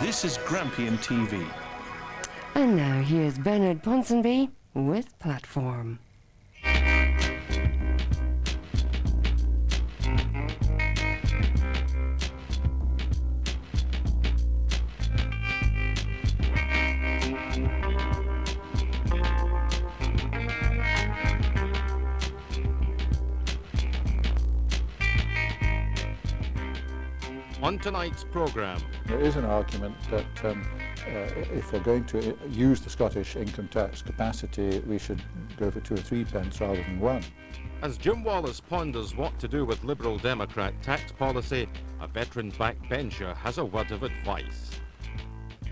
This is Grampian TV. And now here's Bernard Ponsonby with Platform. On tonight's programme, there is an argument that if we're going to use the Scottish income tax capacity, we should go for 2 or 3 pence rather than 1. as Jim Wallace ponders what to do with Liberal Democrat tax policy, a veteran backbencher has a word of advice.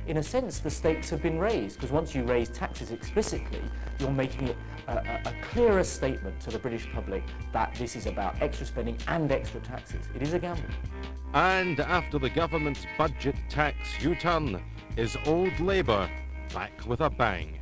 In a sense, the stakes have been raised, because once you raise taxes explicitly, you're making it a clearer statement to the British public that this is about extra spending and extra taxes. It is a gamble. And after the government's budget tax U-turn, is old Labour back with a bang?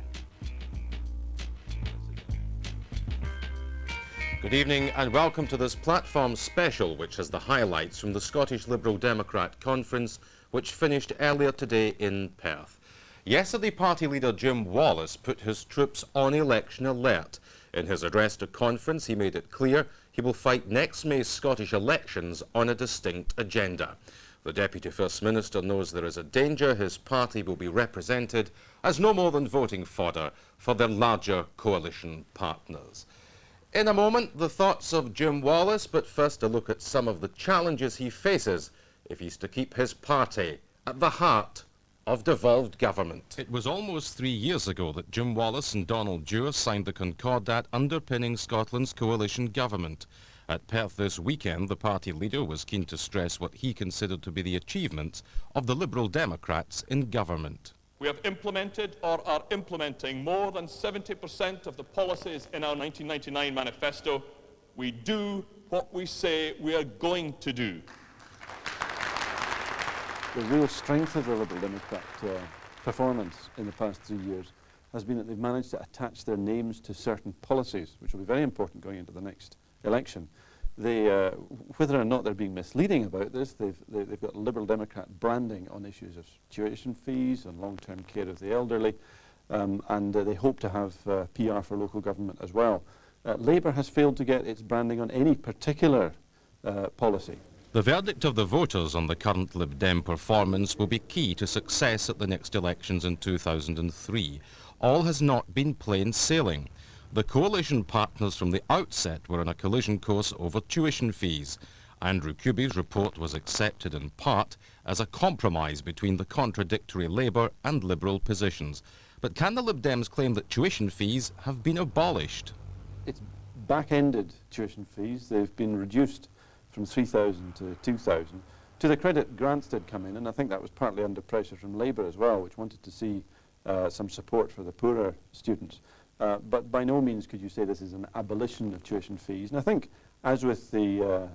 Good evening and welcome to this Platform special, which has the highlights from the Scottish Liberal Democrat Conference, which finished earlier today in Perth. Yesterday, party leader Jim Wallace put his troops on election alert. In his address to conference, he made it clear he will fight next May's Scottish elections on a distinct agenda. The Deputy First Minister knows there is a danger his party will be represented as no more than voting fodder for their larger coalition partners. In a moment, the thoughts of Jim Wallace, but first a look at some of the challenges he faces if he's to keep his party at the heart of devolved government. It was almost 3 years ago that Jim Wallace and Donald Dewar signed the Concordat underpinning Scotland's coalition government. At Perth this weekend, the party leader was keen to stress what he considered to be the achievements of the Liberal Democrats in government. We have implemented or are implementing more than 70% of the policies in our 1999 manifesto. We do what we say we are going to do. The real strength of the Liberal Democrat performance in the past 3 years has been that they've managed to attach their names to certain policies, which will be very important going into the next election. They, whether or not they're being misleading about this, they've got Liberal Democrat branding on issues of tuition fees and long-term care of the elderly, and they hope to have PR for local government as well. Labour has failed to get its branding on any particular policy. The verdict of the voters on the current Lib Dem performance will be key to success at the next elections in 2003. All has not been plain sailing. The coalition partners from the outset were on a collision course over tuition fees. Andrew Kuby's report was accepted in part as a compromise between the contradictory Labour and Liberal positions. But can the Lib Dems claim that tuition fees have been abolished? It's back-ended tuition fees. They've been reduced from 3,000 to 2,000. To the credit, grants did come in, and I think that was partly under pressure from Labour as well, which wanted to see some support for the poorer students. But by no means could you say this is an abolition of tuition fees. And I think, as with the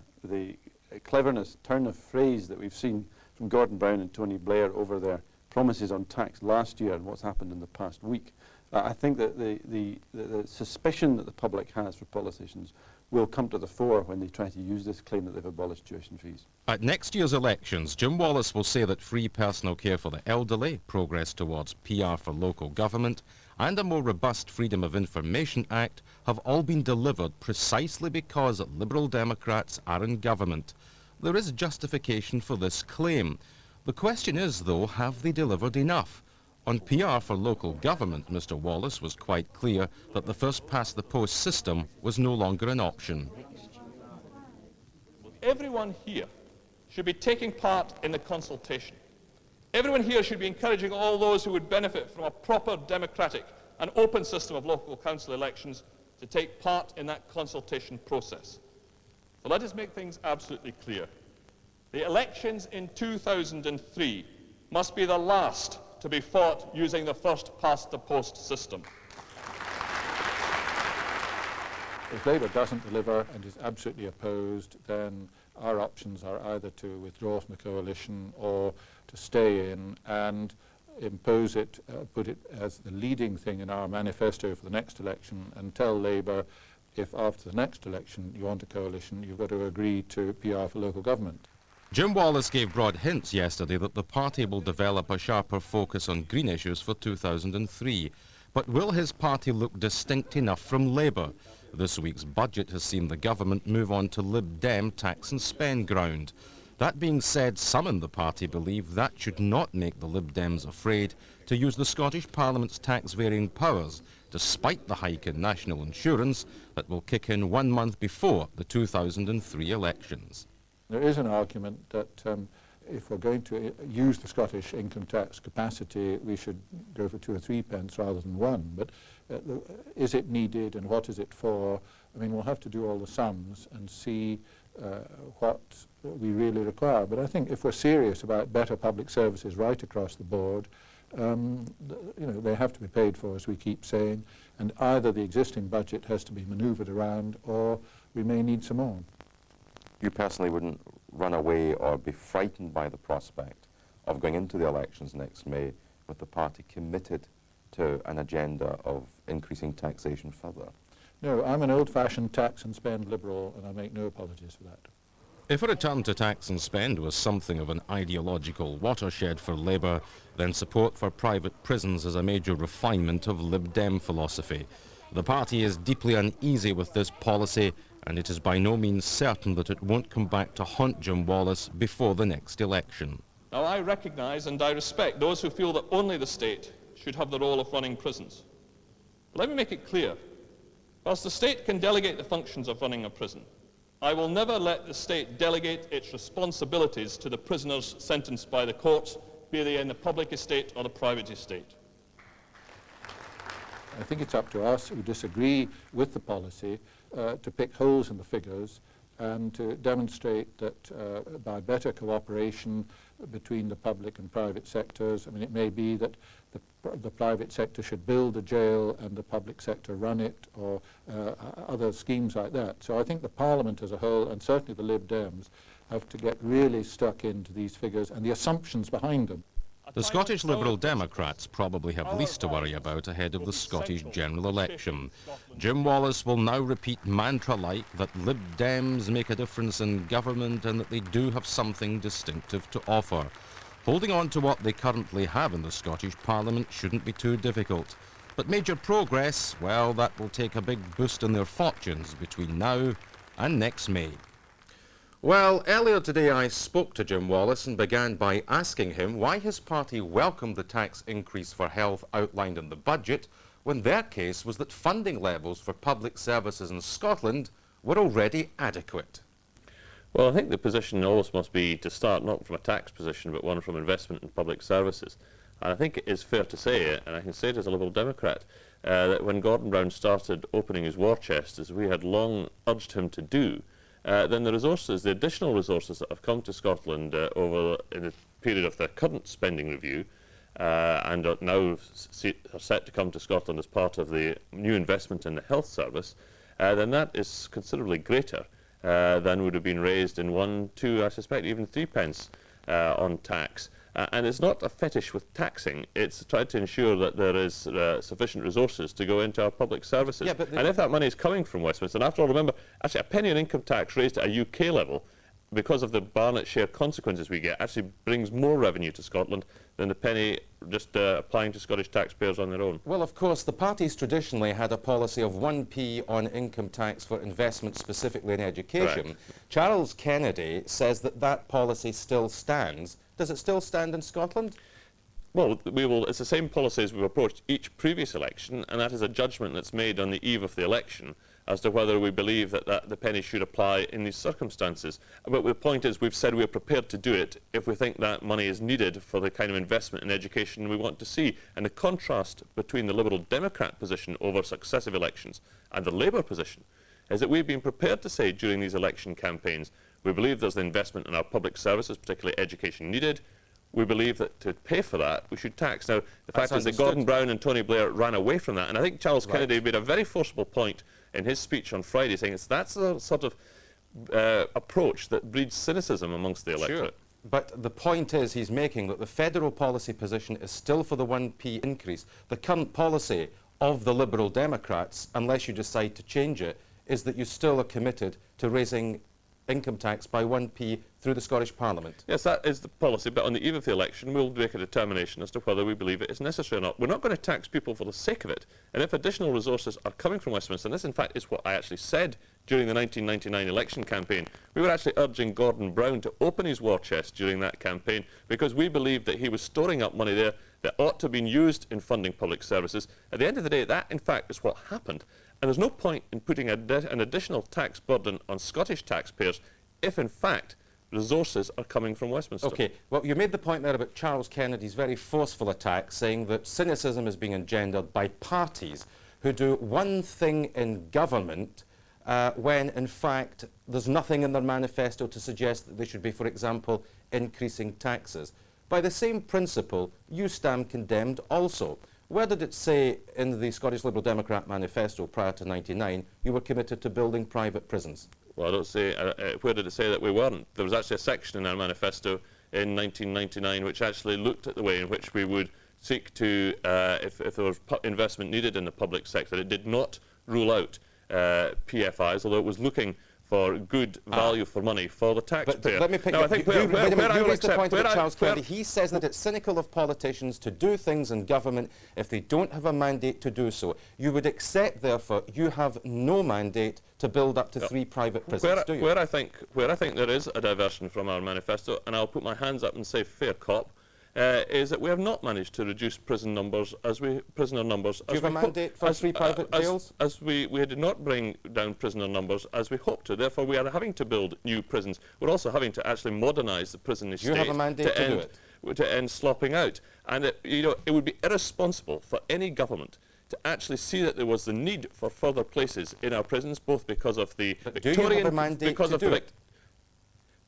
cleverness, turn of phrase that we've seen from Gordon Brown and Tony Blair over their promises on tax last year and what's happened in the past week, I think that the suspicion that the public has for politicians will come to the fore when they try to use this claim that they've abolished tuition fees. At next year's elections, Jim Wallace will say that free personal care for the elderly, progress towards PR for local government, and a more robust Freedom of Information Act have all been delivered precisely because Liberal Democrats are in government. There is justification for this claim. The question is, though, have they delivered enough? On PR for local government, Mr. Wallace was quite clear that the first-past-the-post system was no longer an option. Everyone here should be taking part in the consultation. Everyone here should be encouraging all those who would benefit from a proper democratic and open system of local council elections to take part in that consultation process. So let us make things absolutely clear. The elections in 2003 must be the last to be fought using the first-past-the-post system. If Labour doesn't deliver and is absolutely opposed, then our options are either to withdraw from the coalition or to stay in and impose it, put it as the leading thing in our manifesto for the next election, and tell Labour, if after the next election you want a coalition, you've got to agree to PR for local government. Jim Wallace gave broad hints yesterday that the party will develop a sharper focus on green issues for 2003. But will his party look distinct enough from Labour? This week's budget has seen the government move on to Lib Dem tax and spend ground. That being said, some in the party believe that should not make the Lib Dems afraid to use the Scottish Parliament's tax-varying powers, despite the hike in national insurance that will kick in 1 month before the 2003 elections. There is an argument that if we're going to use the Scottish income tax capacity, we should go for 2 or 3 pence rather than 1. But is it needed and what is it for? I mean, we'll have to do all the sums and see what we really require. But I think if we're serious about better public services right across the board, they have to be paid for, as we keep saying, and either the existing budget has to be manoeuvred around or we may need some more. You personally wouldn't run away or be frightened by the prospect of going into the elections next May with the party committed to an agenda of increasing taxation further? No, I'm an old-fashioned tax and spend liberal, and I make no apologies for that. If a return to tax and spend was something of an ideological watershed for Labour, then support for private prisons is a major refinement of Lib Dem philosophy. The party is deeply uneasy with this policy, and it is by no means certain that it won't come back to haunt Jim Wallace before the next election. Now, I recognise and I respect those who feel that only the state should have the role of running prisons. But let me make it clear, whilst the state can delegate the functions of running a prison, I will never let the state delegate its responsibilities to the prisoners sentenced by the courts, be they in the public estate or the private estate. I think it's up to us who disagree with the policy to pick holes in the figures and to demonstrate that by better cooperation between the public and private sectors, I mean, it may be that the private sector should build a jail and the public sector run it, or other schemes like that. So I think the Parliament as a whole, and certainly the Lib Dems, have to get really stuck into these figures and the assumptions behind them. The Scottish Liberal Democrats probably have least to worry about ahead of the Scottish general election. Jim Wallace will now repeat mantra-like that Lib Dems make a difference in government and that they do have something distinctive to offer. Holding on to what they currently have in the Scottish Parliament shouldn't be too difficult. But major progress, well, that will take a big boost in their fortunes between now and next May. Well, earlier today I spoke to Jim Wallace and began by asking him why his party welcomed the tax increase for health outlined in the budget when their case was that funding levels for public services in Scotland were already adequate. Well, I think the position always must be to start not from a tax position but one from investment in public services. And I think it is fair to say, and I can say it as a Liberal Democrat, that when Gordon Brown started opening his war chest, as we had long urged him to do, then the additional resources that have come to Scotland over in the period of the current spending review and are now set to come to Scotland as part of the new investment in the health service, then that is considerably greater than would have been raised in 1, 2, I suspect even 3 pence on tax. And it's not a fetish with taxing, it's tried to ensure that there is sufficient resources to go into our public services. Yeah, and if that money is coming from Westminster, and after all, remember, actually a penny on income tax raised at a UK level, because of the Barnett share consequences we get, actually brings more revenue to Scotland than the penny just applying to Scottish taxpayers on their own. Well, of course, the party's traditionally had a policy of 1p on income tax for investment specifically in education. Correct. Charles Kennedy says that that policy still stands. Does it still stand in Scotland? Well, it's the same policy as we've approached each previous election, and that is a judgment that's made on the eve of the election as to whether we believe that the penny should apply in these circumstances. But the point is, we've said we're prepared to do it if we think that money is needed for the kind of investment in education we want to see. And the contrast between the Liberal Democrat position over successive elections and the Labour position is that we've been prepared to say during these election campaigns, we believe there's the investment in our public services, particularly education, needed. We believe that to pay for that, we should tax. Now, the fact is that Gordon Brown and Tony Blair ran away from that, and I think Charles Kennedy made a very forcible point in his speech on Friday, saying that's a sort of approach that breeds cynicism amongst the electorate. Sure. But the point is he's making that the federal policy position is still for the 1p increase. The current policy of the Liberal Democrats, unless you decide to change it, is that you still are committed to raising income tax by 1p through the Scottish Parliament. Yes, that is the policy, but on the eve of the election, we'll make a determination as to whether we believe it is necessary or not. We're not going to tax people for the sake of it, and if additional resources are coming from Westminster, and this in fact is what I actually said during the 1999 election campaign, we were actually urging Gordon Brown to open his war chest during that campaign, because we believed that he was storing up money there that ought to have been used in funding public services. At the end of the day, that in fact is what happened. And there's no point in putting an additional tax burden on Scottish taxpayers if, in fact, resources are coming from Westminster. OK, well, you made the point there about Charles Kennedy's very forceful attack, saying that cynicism is being engendered by parties who do one thing in government when, in fact, there's nothing in their manifesto to suggest that they should be, for example, increasing taxes. By the same principle, you stand condemned also. Where did it say in the Scottish Liberal Democrat manifesto prior to '99 you were committed to building private prisons? Well, I don't say, where did it say that we weren't? There was actually a section in our manifesto in 1999 which actually looked at the way in which we would seek to, if there was investment needed in the public sector. It did not rule out PFIs, although it was looking for good value for money for the taxpayer. But let me pick up. You raised the point about Charles Kennedy. He says that it's cynical of politicians to do things in government if they don't have a mandate to do so. You would accept, therefore, you have no mandate to build up to 3 private prisons, do you? Where I think there is a diversion from our manifesto, and I'll put my hands up and say fair cop, is that we have not managed to reduce prisoner numbers as we Do you have a mandate for 3 private jails? We did not bring down prisoner numbers as we hoped to. Therefore, we are having to build new prisons. We're also having to actually modernise the prison estate. You have a mandate to do it? To end slopping out. And it would be irresponsible for any government to actually see that there was the need for further places in our prisons, both because of the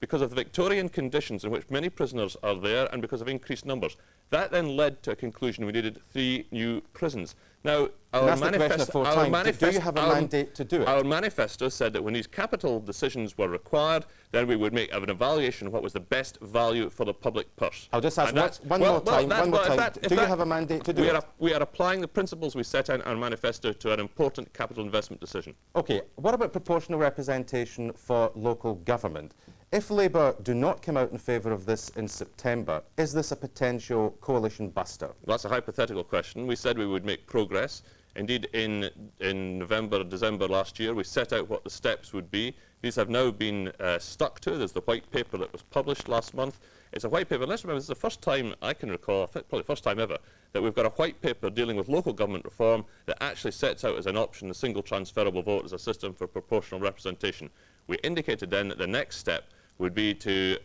because of the Victorian conditions in which many prisoners are there and because of increased numbers. That then led to a conclusion we needed 3 new prisons. Now, our manifesto, do you have a mandate to do it? Our manifesto said that when these capital decisions were required, then we would make an evaluation of what was the best value for the public purse. I'll just ask one more time. Do you have a mandate to do it? We are applying the principles we set out in our manifesto to an important capital investment decision. OK, what about proportional representation for local government? If Labour do not come out in favour of this in September, is this a potential coalition buster? Well, that's a hypothetical question. We said we would make progress. Indeed, in November, December last year, we set out what the steps would be. These have now been stuck to. There's the white paper that was published last month. It's a white paper. Let's remember, this is the first time I can recall, probably the first time ever, that we've got a white paper dealing with local government reform that actually sets out as an option the single transferable vote as a system for proportional representation. We indicated then that the next step would be to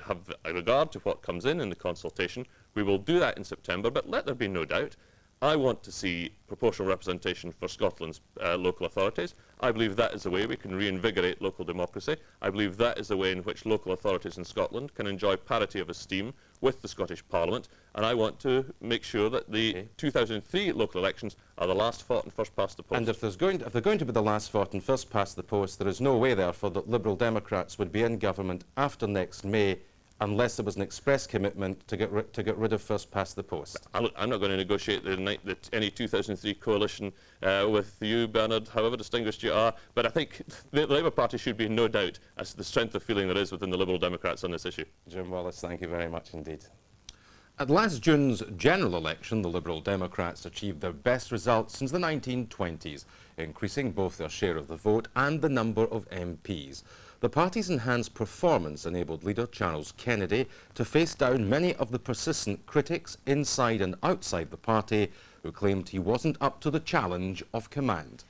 have a regard to what comes in the consultation. We will do that in September, but let there be no doubt, I want to see proportional representation for Scotland's local authorities. I believe that is the way we can reinvigorate local democracy. I believe that is the way in which local authorities in Scotland can enjoy parity of esteem with the Scottish Parliament, and I want to make sure that the 2003 local elections are the last fought and first past the post. And if they're going to be the last fought and first past the post, there is no way, therefore, that Liberal Democrats would be in government after next May unless there was an express commitment to get rid of first past the post. I'm not going to negotiate any 2003 coalition with you, Bernard, however distinguished you are, but I think the Labour Party should be in no doubt as to the strength of feeling there is within the Liberal Democrats on this issue. Jim Wallace, thank you very much indeed. At last June's general election, the Liberal Democrats achieved their best results since the 1920s, increasing both their share of the vote and the number of MPs. The party's enhanced performance enabled leader Charles Kennedy to face down many of the persistent critics inside and outside the party who claimed he wasn't up to the challenge of command.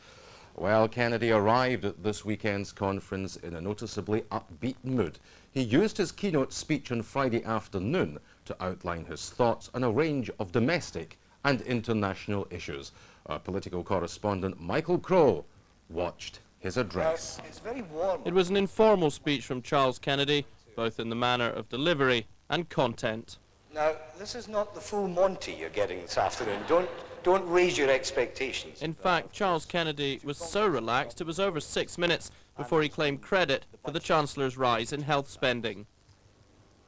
Well, Kennedy arrived at this weekend's conference in a noticeably upbeat mood. He used his keynote speech on Friday afternoon to outline his thoughts on a range of domestic and international issues. Our political correspondent Michael Crowe watched his address. It's very warm. It was an informal speech from Charles Kennedy, both in the manner of delivery and content. Now, this is not the full Monty you're getting this afternoon. Don't raise your expectations. In fact, Charles Kennedy was so relaxed it was over 6 minutes before he claimed credit for the Chancellor's rise in health spending.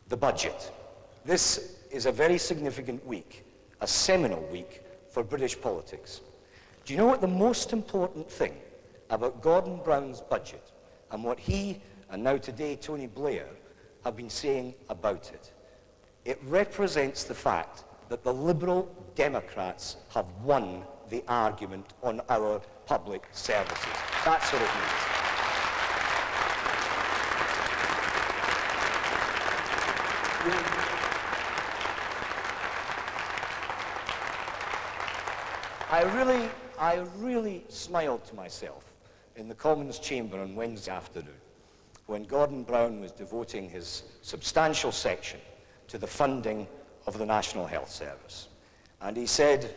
The budget. This is a very significant week, a seminal week for British politics. Do you know what the most important thing about Gordon Brown's budget and what he and now today Tony Blair have been saying about it. It represents the fact that the Liberal Democrats have won the argument on our public services. That's what it means. I really smiled to myself in the Commons chamber on Wednesday afternoon when Gordon Brown was devoting his substantial section to the funding of the National Health Service. And he said,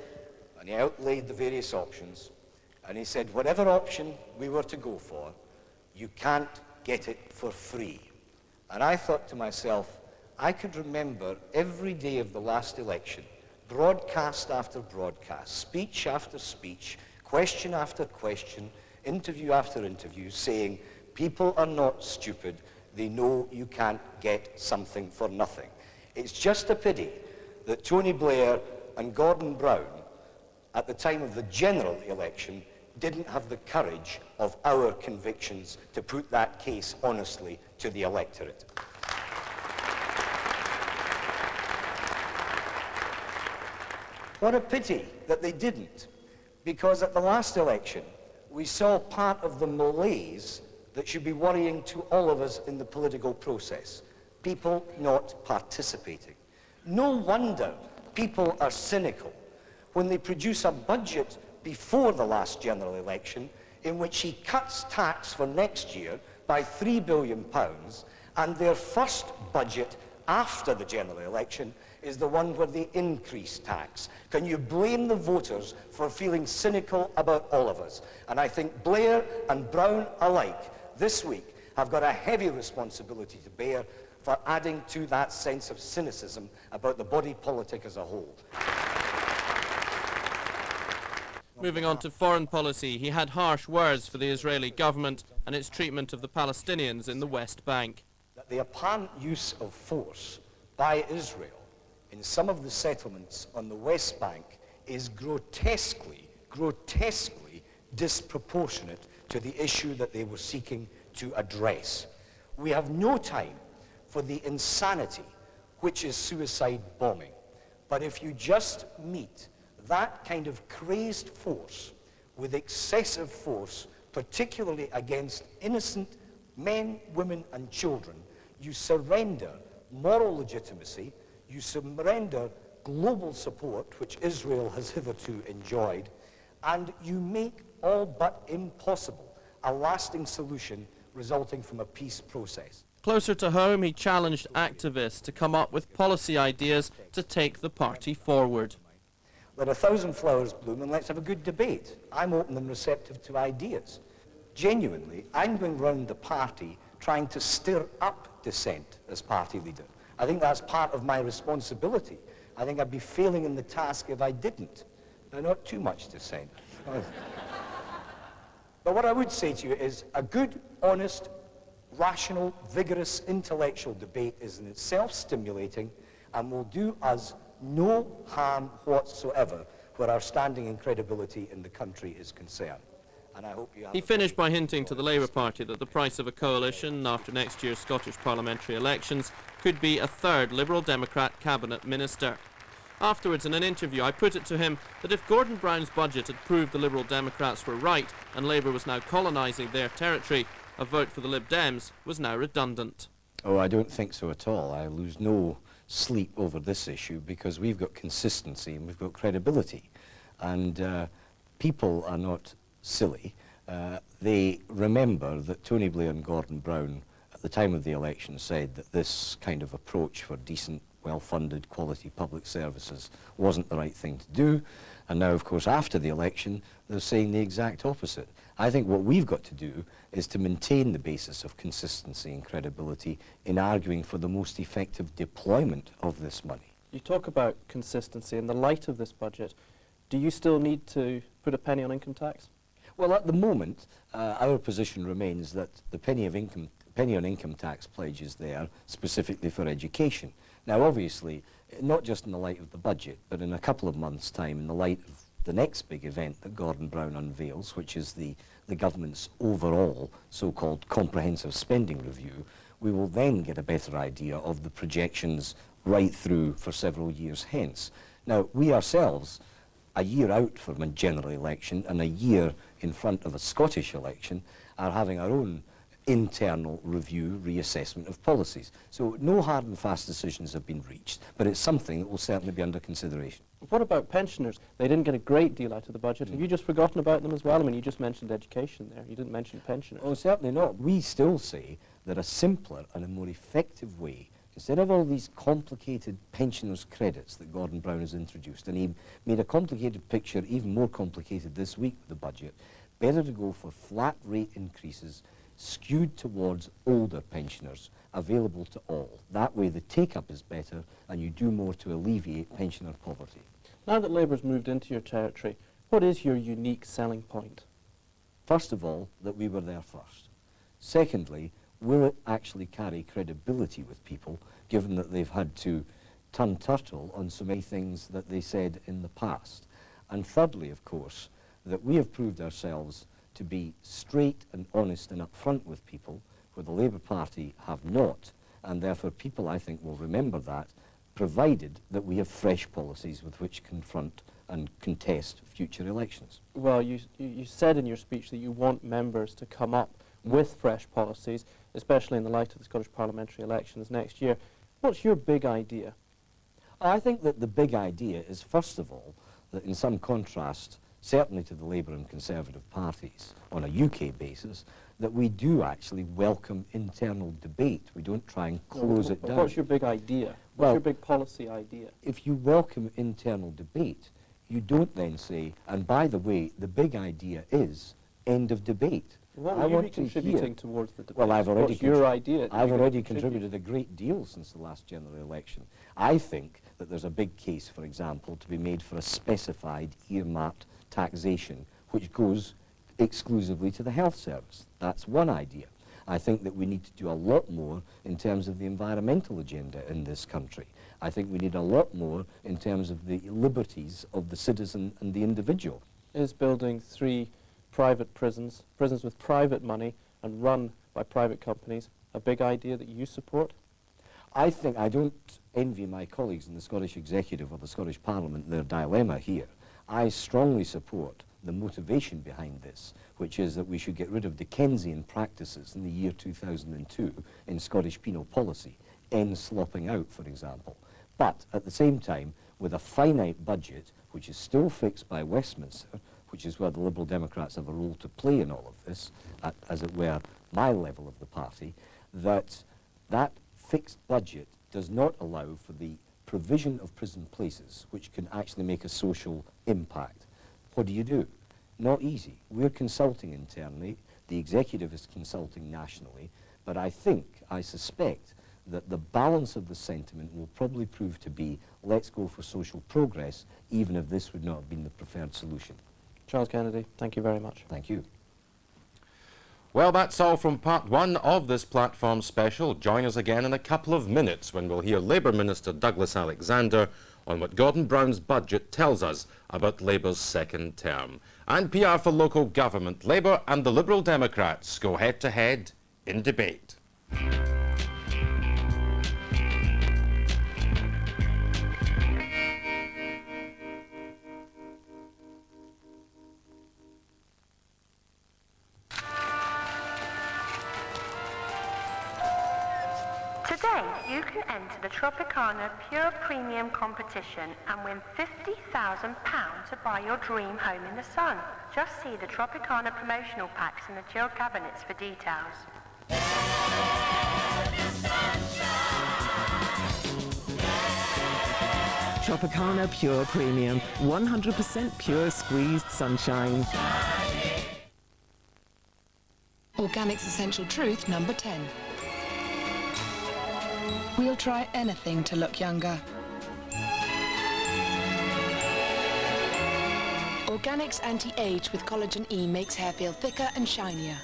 and he outlaid the various options, and he said, whatever option we were to go for, you can't get it for free. And I thought to myself, I could remember every day of the last election, broadcast after broadcast, speech after speech, question after question, interview after interview, saying, people are not stupid, they know you can't get something for nothing. It's just a pity that Tony Blair and Gordon Brown, at the time of the general election, didn't have the courage of our convictions to put that case honestly to the electorate. What a pity that they didn't, because at the last election, we saw part of the malaise that should be worrying to all of us in the political process. People not participating. No wonder people are cynical when they produce a budget before the last general election in which he cuts tax for next year by £3 billion, and their first budget after the general election is the one where they increase tax. Can you blame the voters for feeling cynical about all of us? And I think Blair and Brown alike this week have got a heavy responsibility to bear for adding to that sense of cynicism about the body politic as a whole. Moving on to foreign policy, he had harsh words for the Israeli government and its treatment of the Palestinians in the West Bank. That the apparent use of force by Israel in some of the settlements on the West Bank is grotesquely disproportionate to the issue that they were seeking to address. We have no time for the insanity which is suicide bombing. But if you just meet that kind of crazed force with excessive force, particularly against innocent men, women, and children, you surrender moral legitimacy, you surrender global support, which Israel has hitherto enjoyed, and you make all but impossible a lasting solution resulting from a peace process. Closer to home, he challenged activists to come up with policy ideas to take the party forward. Let 1,000 flowers bloom and let's have a good debate. I'm open and receptive to ideas. Genuinely, I'm going round the party trying to stir up dissent as party leader. I think that's part of my responsibility. I think I'd be failing in the task if I didn't. Now, not too much dissent. But what I would say to you is a good, honest, rational, vigorous, intellectual debate is in itself stimulating and will do us no harm whatsoever where our standing and credibility in the country is concerned. And I hope you have. He finished by hinting to the Labour Party that the price of a coalition after next year's Scottish parliamentary elections could be a third Liberal Democrat cabinet minister. Afterwards, in an interview, I put it to him that if Gordon Brown's budget had proved the Liberal Democrats were right and Labour was now colonising their territory, a vote for the Lib Dems was now redundant. Oh, I don't think so at all. I lose no sleep over this issue because we've got consistency and we've got credibility. And people are not silly. They remember that Tony Blair and Gordon Brown at the time of the election said that this kind of approach for decent, well-funded, quality public services wasn't the right thing to do. And now, of course, after the election, they're saying the exact opposite. I think what we've got to do is to maintain the basis of consistency and credibility in arguing for the most effective deployment of this money. You talk about consistency in the light of this budget. Do you still need to put a penny on income tax? Well, at the moment, our position remains that the penny on income tax pledge is there specifically for education. Now, obviously, not just in the light of the budget, but in a couple of months' time, in the light of the next big event that Gordon Brown unveils, which is the government's overall so-called comprehensive spending review, we will then get a better idea of the projections right through for several years hence. Now, we ourselves, a year out from a general election and a year in front of a Scottish election, are having our own internal review, reassessment of policies. So no hard and fast decisions have been reached, but it's something that will certainly be under consideration. What about pensioners? They didn't get a great deal out of the budget. Have you just forgotten about them as well? I mean, you just mentioned education there. You didn't mention pensioners. Oh, certainly not. We still say that a simpler and a more effective way, instead of all these complicated pensioners' credits that Gordon Brown has introduced, and he made a complicated picture even more complicated this week with the budget, better to go for flat rate increases skewed towards older pensioners, available to all. That way the take-up is better and you do more to alleviate pensioner poverty. Now that Labour's moved into your territory, what is your unique selling point? First of all, that we were there first. Secondly, will it actually carry credibility with people, given that they've had to turn turtle on so many things that they said in the past? And thirdly, of course, that we have proved ourselves to be straight and honest and upfront with people, where the Labour Party have not, and therefore people, I think, will remember that, provided that we have fresh policies with which to confront and contest future elections. Well, you said in your speech that you want members to come up with fresh policies, especially in the light of the Scottish parliamentary elections next year. What's your big idea? I think that the big idea is, first of all, that in some contrast, certainly to the Labour and Conservative parties, on a UK basis, that we do actually welcome internal debate. We don't try and close it down. What's your big idea? What's your big policy idea? If you welcome internal debate, you don't then say, and by the way, the big idea is end of debate. What will you be contributing towards the debate? Well, I've already contributed a great deal since the last general election. I think that there's a big case, for example, to be made for a specified earmarked taxation which goes exclusively to the health service. That's one idea. I think that we need to do a lot more in terms of the environmental agenda in this country. I think we need a lot more in terms of the liberties of the citizen and the individual. Is building 3 private prisons with private money and run by private companies, a big idea that you support? I think I don't envy my colleagues in the Scottish Executive or the Scottish Parliament their dilemma here. I strongly support the motivation behind this, which is that we should get rid of Dickensian practices in the year 2002 in Scottish penal policy, end slopping out, for example. But at the same time, with a finite budget, which is still fixed by Westminster, which is where the Liberal Democrats have a role to play in all of this, at, as it were, my level of the party, that fixed budget does not allow for the provision of prison places which can actually make a social impact. What do? Not easy. We're consulting internally, the executive is consulting nationally, but I suspect that the balance of the sentiment will probably prove to be, let's go for social progress, even if this would not have been the preferred solution. Charles Kennedy, thank you very much. Thank you. Well, that's all from part 1 of this platform special. Join us again in a couple of minutes when we'll hear Labour Minister Douglas Alexander on what Gordon Brown's budget tells us about Labour's second term. And PR for local government, Labour and the Liberal Democrats go head-to-head in debate. Today, you can enter the Tropicana Pure Premium competition and win £50,000 to buy your dream home in the sun. Just see the Tropicana promotional packs in the chilled cabinets for details. Tropicana Pure Premium, 100% pure squeezed sunshine. Organics Essential Truth number 10. We'll try anything to look younger. Organics Anti-Age with Collagen E makes hair feel thicker and shinier,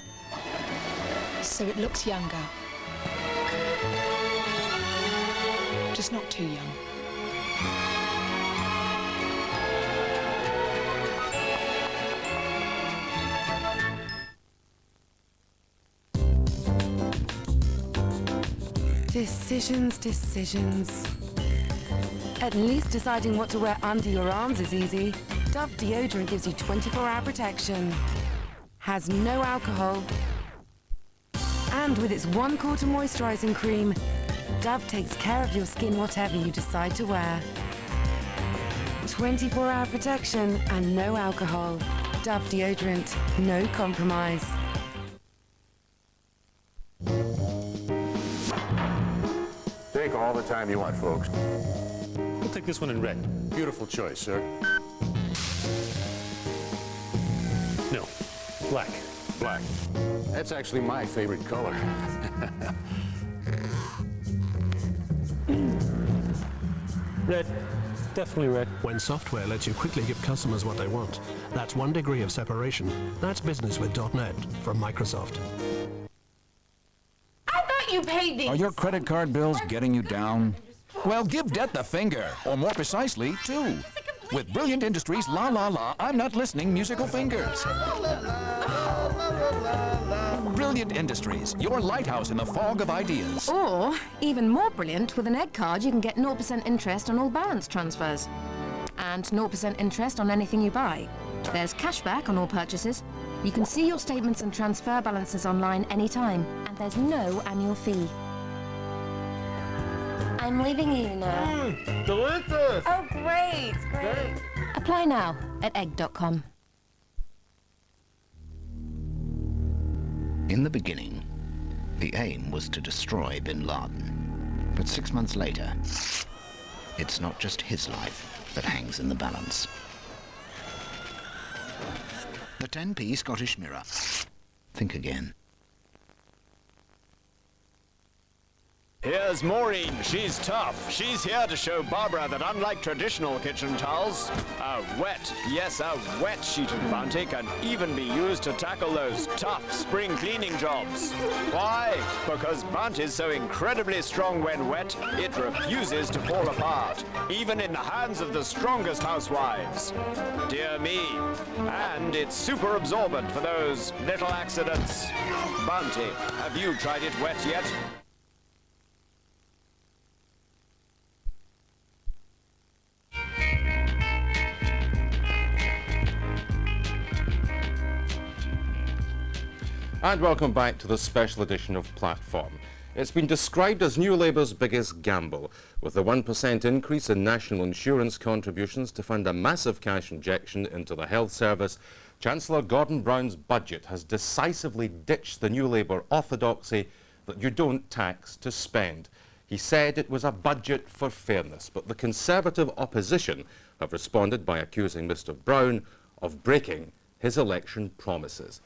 so it looks younger. Just not too young. Decisions, decisions. At least deciding what to wear under your arms is easy. Dove deodorant gives you 24-hour protection. Has no alcohol. And with its 1/4 moisturizing cream, Dove takes care of your skin whatever you decide to wear. 24-hour protection and no alcohol. Dove deodorant, no compromise. Take all the time you want, folks. We'll take this one in red. Beautiful choice, sir. No, black. Black. That's actually my favorite color. Red. Definitely red. When software lets you quickly give customers what they want, that's 1 degree of separation. That's business with .NET from Microsoft. I thought you paid these. Are your credit card bills getting you down? Well, give debt the finger, or more precisely, 2. With Brilliant Industries' La La La, I'm Not Listening musical fingers. Brilliant Industries, your lighthouse in the fog of ideas. Or, even more brilliant, with an egg card you can get 0% interest on all balance transfers. And 0% interest on anything you buy. There's cashback on all purchases. You can see your statements and transfer balances online anytime. And there's no annual fee. I'm leaving you now. Delicious! Oh, great, great. Apply now at egg.com. In the beginning, the aim was to destroy bin Laden. But 6 months later, it's not just his life that hangs in the balance. The 10p Scottish Mirror. Think again. Here's Maureen. She's tough. She's here to show Barbara that unlike traditional kitchen towels, a wet sheet of Bounty can even be used to tackle those tough spring cleaning jobs. Why? Because Bounty's so incredibly strong when wet, it refuses to fall apart, even in the hands of the strongest housewives. Dear me. And it's super absorbent for those little accidents. Bounty, have you tried it wet yet? And welcome back to the special edition of Platform. It's been described as New Labour's biggest gamble, with a 1% increase in national insurance contributions to fund a massive cash injection into the health service. Chancellor Gordon Brown's budget has decisively ditched the New Labour orthodoxy that you don't tax to spend. He said it was a budget for fairness, but the Conservative opposition have responded by accusing Mr Brown of breaking his election promises.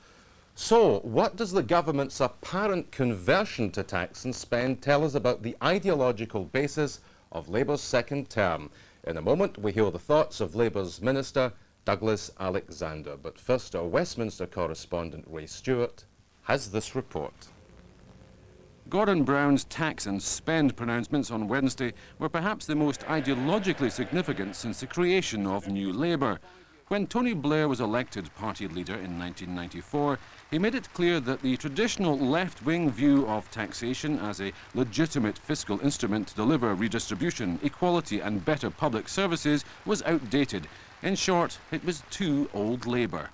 So, what does the government's apparent conversion to tax and spend tell us about the ideological basis of Labour's second term? In a moment, we hear the thoughts of Labour's Minister, Douglas Alexander. But first, our Westminster correspondent, Ray Stewart, has this report. Gordon Brown's tax and spend pronouncements on Wednesday were perhaps the most ideologically significant since the creation of New Labour. When Tony Blair was elected party leader in 1994, he made it clear that the traditional left-wing view of taxation as a legitimate fiscal instrument to deliver redistribution, equality and better public services was outdated. In short, it was too old Labour.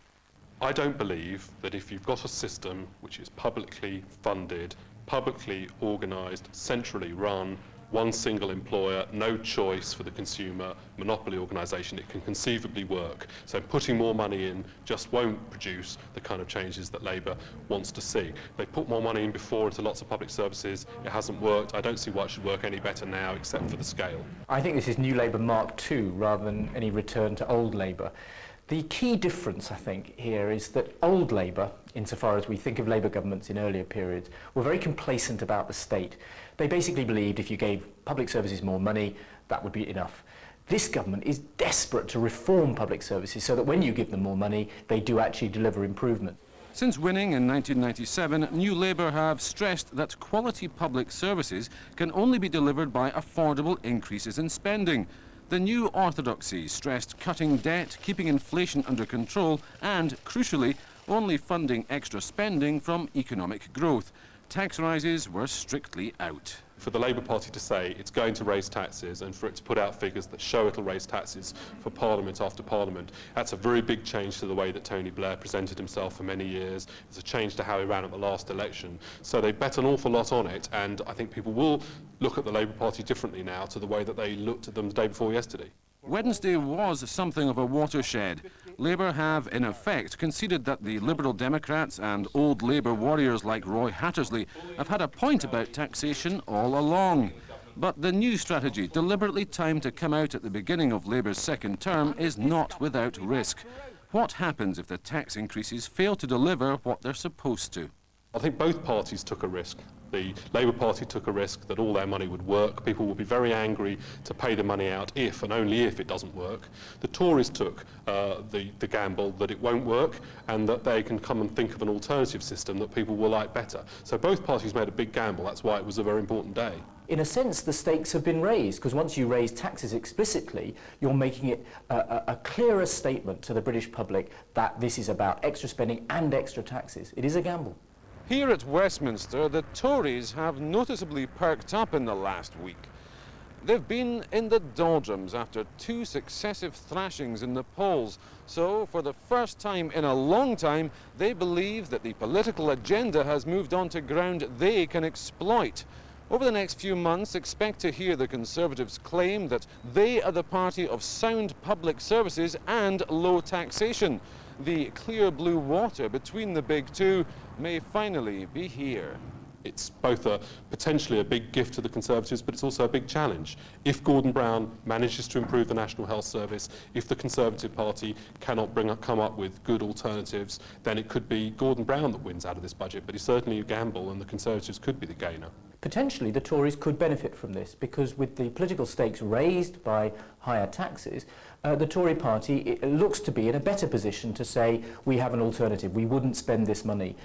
I don't believe that if you've got a system which is publicly funded, publicly organised, centrally run, one single employer, no choice for the consumer, monopoly organisation, it can conceivably work. So putting more money in just won't produce the kind of changes that Labour wants to see. They put more money in before into lots of public services. It hasn't worked. I don't see why it should work any better now except for the scale. I think this is New Labour Mark II rather than any return to old Labour. The key difference, I think, here is that old Labour, insofar as we think of Labour governments in earlier periods, were very complacent about the state. They basically believed if you gave public services more money, that would be enough. This government is desperate to reform public services so that when you give them more money, they do actually deliver improvement. Since winning in 1997, New Labour have stressed that quality public services can only be delivered by affordable increases in spending. The new orthodoxy stressed cutting debt, keeping inflation under control and, crucially, only funding extra spending from economic growth. Tax rises were strictly out. for the Labour Party to say it's going to raise taxes and for it to put out figures that show it'll raise taxes for Parliament after Parliament, that's a very big change to the way that Tony Blair presented himself for many years. It's a change to how he ran at the last election. So they bet an awful lot on it, and I think people will look at the Labour Party differently now to the way that they looked at them the day before yesterday. Wednesday was something of a watershed. Labour have, in effect, conceded that the Liberal Democrats and old Labour warriors like Roy Hattersley have had a point about taxation all along. But the new strategy, deliberately timed to come out at the beginning of Labour's second term, is not without risk. What happens if the tax increases fail to deliver what they're supposed to? I think both parties took a risk. The Labour Party took a risk that all their money would work. People will be very angry to pay the money out if and only if it doesn't work. The Tories took the gamble that it won't work and that they can come and think of an alternative system that people will like better. So both parties made a big gamble. That's why it was a very important day. In a sense, the stakes have been raised, because once you raise taxes explicitly, you're making it a clearer statement to the British public that this is about extra spending and extra taxes. It is a gamble. Here at Westminster, the Tories have noticeably perked up in the last week. They've been in the doldrums after 2 successive thrashings in the polls. So, for the first time in a long time, they believe that the political agenda has moved on to ground they can exploit. Over the next few months, expect to hear the Conservatives claim that they are the party of sound public services and low taxation. The clear blue water between the big two may finally be here. It's both potentially a big gift to the Conservatives, but it's also a big challenge. If Gordon Brown manages to improve the National Health Service, if the Conservative Party cannot come up with good alternatives, then it could be Gordon Brown that wins out of this budget, but it's certainly a gamble and the Conservatives could be the gainer. Potentially, the Tories could benefit from this, because with the political stakes raised by higher taxes, the Tory party looks to be in a better position to say, we have an alternative, we wouldn't spend this money,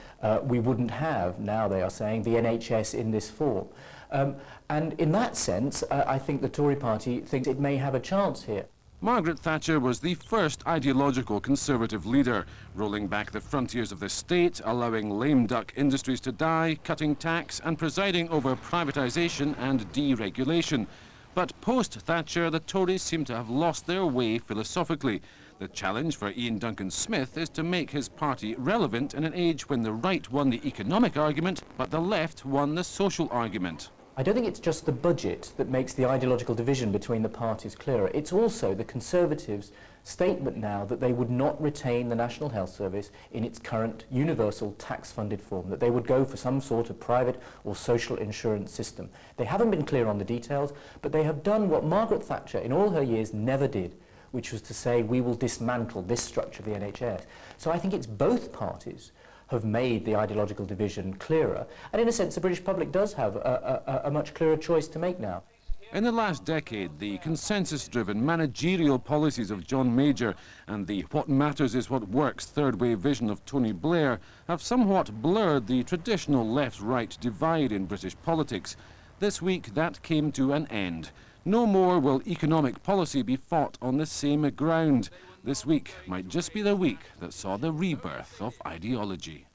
we wouldn't have, now they are saying, the NHS in this form. And in that sense, I think the Tory party thinks it may have a chance here. Margaret Thatcher was the first ideological Conservative leader, rolling back the frontiers of the state, allowing lame duck industries to die, cutting tax and presiding over privatisation and deregulation. But post-Thatcher, the Tories seem to have lost their way philosophically. The challenge for Ian Duncan Smith is to make his party relevant in an age when the right won the economic argument, but the left won the social argument. I don't think it's just the budget that makes the ideological division between the parties clearer. It's also the Conservatives' statement now that they would not retain the National Health Service in its current universal tax-funded form, that they would go for some sort of private or social insurance system. They haven't been clear on the details, but they have done what Margaret Thatcher in all her years never did, which was to say we will dismantle this structure of the NHS. So I think it's both parties have made the ideological division clearer, and in a sense the British public does have a much clearer choice to make now. In the last decade, the consensus-driven managerial policies of John Major and the what matters is what works third-wave vision of Tony Blair have somewhat blurred the traditional left-right divide in British politics. This week that came to an end. No more will economic policy be fought on the same ground. This week might just be the week that saw the rebirth of ideology.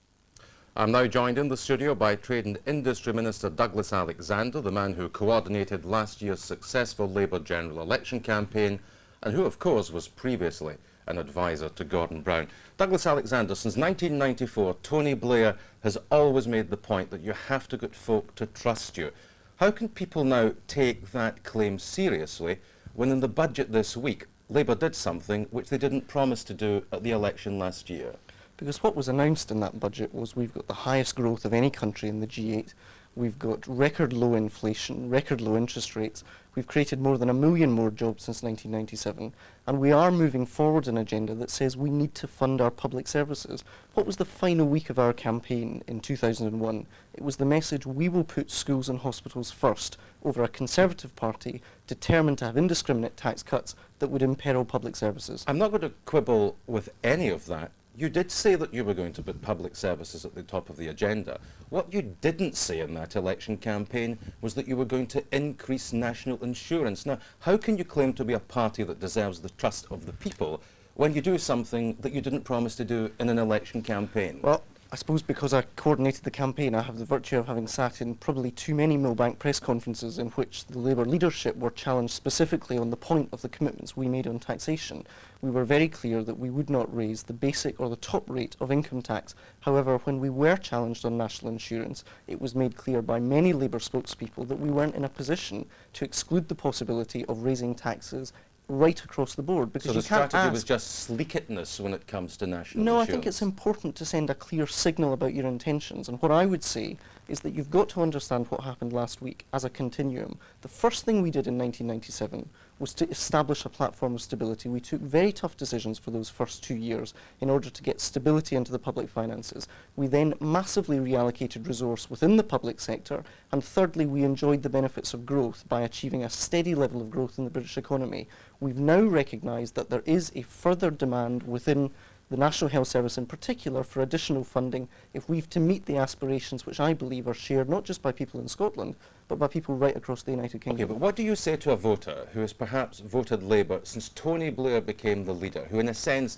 I'm now joined in the studio by Trade and Industry Minister Douglas Alexander, the man who coordinated last year's successful Labour general election campaign and who, of course, was previously an advisor to Gordon Brown. Douglas Alexander, since 1994, Tony Blair has always made the point that you have to get folk to trust you. How can people now take that claim seriously when in the budget this week Labour did something which they didn't promise to do at the election last year? Because what was announced in that budget was we've got the highest growth of any country in the G8, we've got record low inflation, record low interest rates, we've created more than 1 million more jobs since 1997, and we are moving forward an agenda that says we need to fund our public services. What was the final week of our campaign in 2001? It was the message, we will put schools and hospitals first, over a Conservative party determined to have indiscriminate tax cuts that would imperil public services. I'm not going to quibble with any of that. You did say that you were going to put public services at the top of the agenda. What you didn't say in that election campaign was that you were going to increase national insurance. Now, how can you claim to be a party that deserves the trust of the people when you do something that you didn't promise to do in an election campaign? Well, I suppose because I coordinated the campaign, I have the virtue of having sat in probably too many Millbank press conferences in which the Labour leadership were challenged specifically on the point of the commitments we made on taxation. We were very clear that we would not raise the basic or the top rate of income tax. However, when we were challenged on national insurance, it was made clear by many Labour spokespeople that we weren't in a position to exclude the possibility of raising taxes right across the board, because so the you can't strategy ask was just sleekitness when it comes to national No, insurance. I think it's important to send a clear signal about your intentions. And what I would say is that you've got to understand what happened last week as a continuum. The first thing we did in 1997 was to establish a platform of stability. We took very tough decisions for those first 2 years in order to get stability into the public finances. We then massively reallocated resource within the public sector. And thirdly, we enjoyed the benefits of growth by achieving a steady level of growth in the British economy. We've now recognised that there is a further demand within the National Health Service in particular for additional funding if we've to meet the aspirations which I believe are shared not just by people in Scotland but by people right across the United Kingdom. Okay, but what do you say to a voter who has perhaps voted Labour since Tony Blair became the leader, who in a sense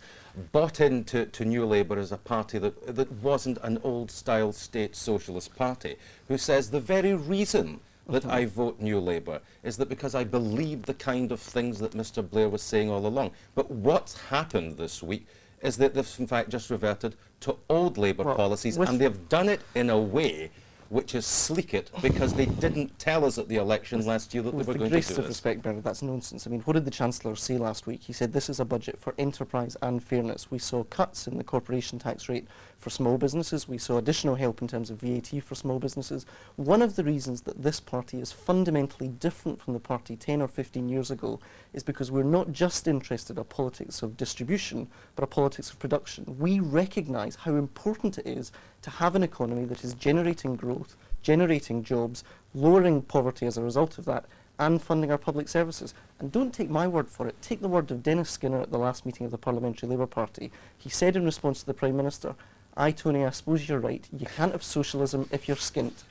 bought into New Labour as a party that wasn't an old-style state socialist party, who says the very reason that I vote New Labour is that because I believe the kind of things that Mr Blair was saying all along. But what's happened this week is that they've in fact just reverted to old Labour policies, and they've done it in a way which is sleek it because they didn't tell us at the election last year that they were going to do With the this. greatest of respect, Bernard, that's nonsense. I mean, what did the Chancellor say last week? He said this is a budget for enterprise and fairness. We saw cuts in the corporation tax rate for small businesses. We saw additional help in terms of VAT for small businesses. One of the reasons that this party is fundamentally different from the party 10 or 15 years ago is because we're not just interested in a politics of distribution, but a politics of production. We recognise how important it is to have an economy that is generating growth, generating jobs, lowering poverty as a result of that, and funding our public services. And don't take my word for it, take the word of Dennis Skinner at the last meeting of the Parliamentary Labour Party. He said in response to the Prime Minister, "Aye, Tony, I suppose you're right. You can't have socialism if you're skint."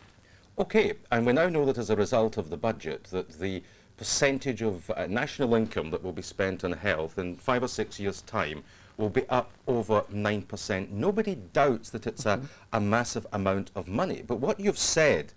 Okay, and we now know that as a result of the budget that the percentage of national income that will be spent on health in 5 or 6 years' time will be up over 9%. Nobody doubts that it's a massive amount of money. But what you've said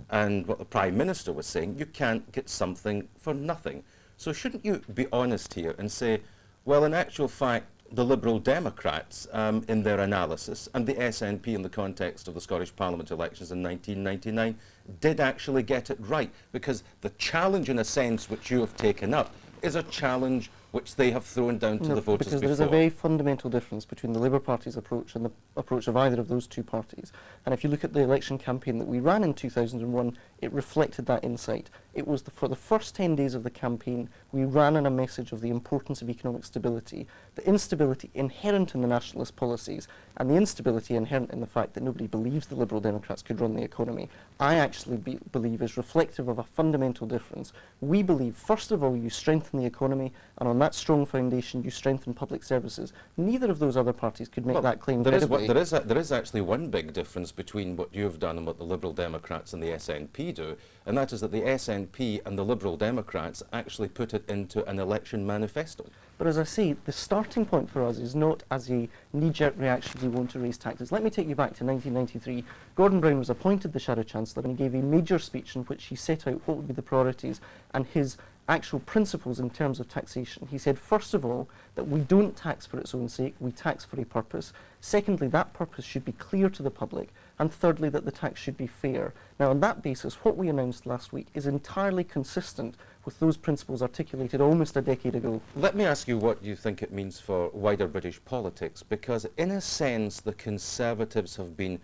and what the Prime Minister was saying, you can't get something for nothing. So shouldn't you be honest here and say, well, in actual fact, the Liberal Democrats in their analysis and the SNP in the context of the Scottish Parliament elections in 1999 did actually get it right, because the challenge in a sense which you have taken up is a challenge which they have thrown down to the voters because before. there is a very fundamental difference between the Labour Party's approach and the approach of either of those two parties. And if you look at the election campaign that we ran in 2001, it reflected that insight. It was for the first 10 days of the campaign, we ran on a message of the importance of economic stability, the instability inherent in the nationalist policies, and the instability inherent in the fact that nobody believes the Liberal Democrats could run the economy, I actually believe is reflective of a fundamental difference. We believe, first of all, you strengthen the economy, and on that strong foundation, you strengthen public services. Neither of those other parties could make that claim credibly. There is actually one big difference between what you've done and what the Liberal Democrats and the SNP do, and that is that the SNP and the Liberal Democrats actually put it into an election manifesto. But as I say, the starting point for us is not as a knee-jerk reaction we want to raise taxes. Let me take you back to 1993. Gordon Brown was appointed the Shadow Chancellor and he gave a major speech in which he set out what would be the priorities and his actual principles in terms of taxation. He said, first of all, that we don't tax for its own sake, we tax for a purpose. Secondly, that purpose should be clear to the public. And thirdly, that the tax should be fair. Now, on that basis, what we announced last week is entirely consistent with those principles articulated almost a decade ago. Let me ask you what you think it means for wider British politics, because in a sense, the Conservatives have been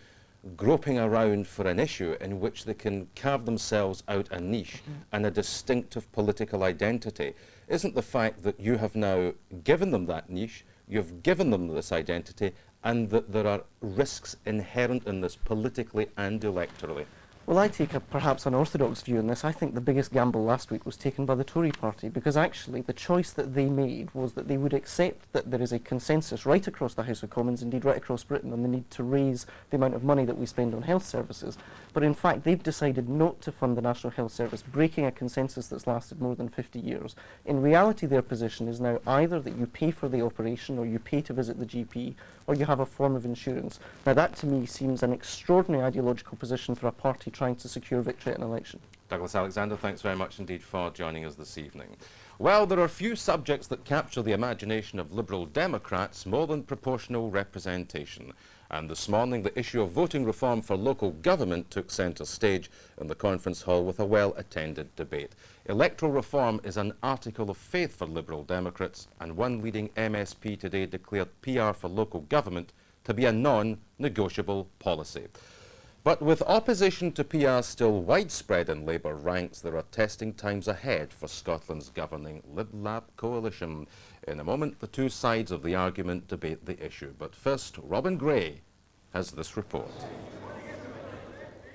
groping around for an issue in which they can carve themselves out a niche and a distinctive political identity. Isn't the fact that you have now given them that niche, you've given them this identity, and that there are risks inherent in this politically and electorally? Well, I take a perhaps unorthodox view on this. I think the biggest gamble last week was taken by the Tory party, because actually the choice that they made was that they would accept that there is a consensus right across the House of Commons, indeed right across Britain, on the need to raise the amount of money that we spend on health services. But in fact, they've decided not to fund the National Health Service, breaking a consensus that's lasted more than 50 years. In reality, their position is now either that you pay for the operation, or you pay to visit the GP, or you have a form of insurance. Now that to me seems an extraordinary ideological position for a party trying to secure victory at an election. Douglas Alexander, thanks very much indeed for joining us this evening. Well, there are few subjects that capture the imagination of Liberal Democrats more than proportional representation. And this morning, the issue of voting reform for local government took centre stage in the conference hall with a well-attended debate. Electoral reform is an article of faith for Liberal Democrats, and one leading MSP today declared PR for local government to be a non-negotiable policy. But with opposition to PR still widespread in Labour ranks, there are testing times ahead for Scotland's governing Lib Lab coalition. In a moment, the two sides of the argument debate the issue. But first, Robin Gray has this report.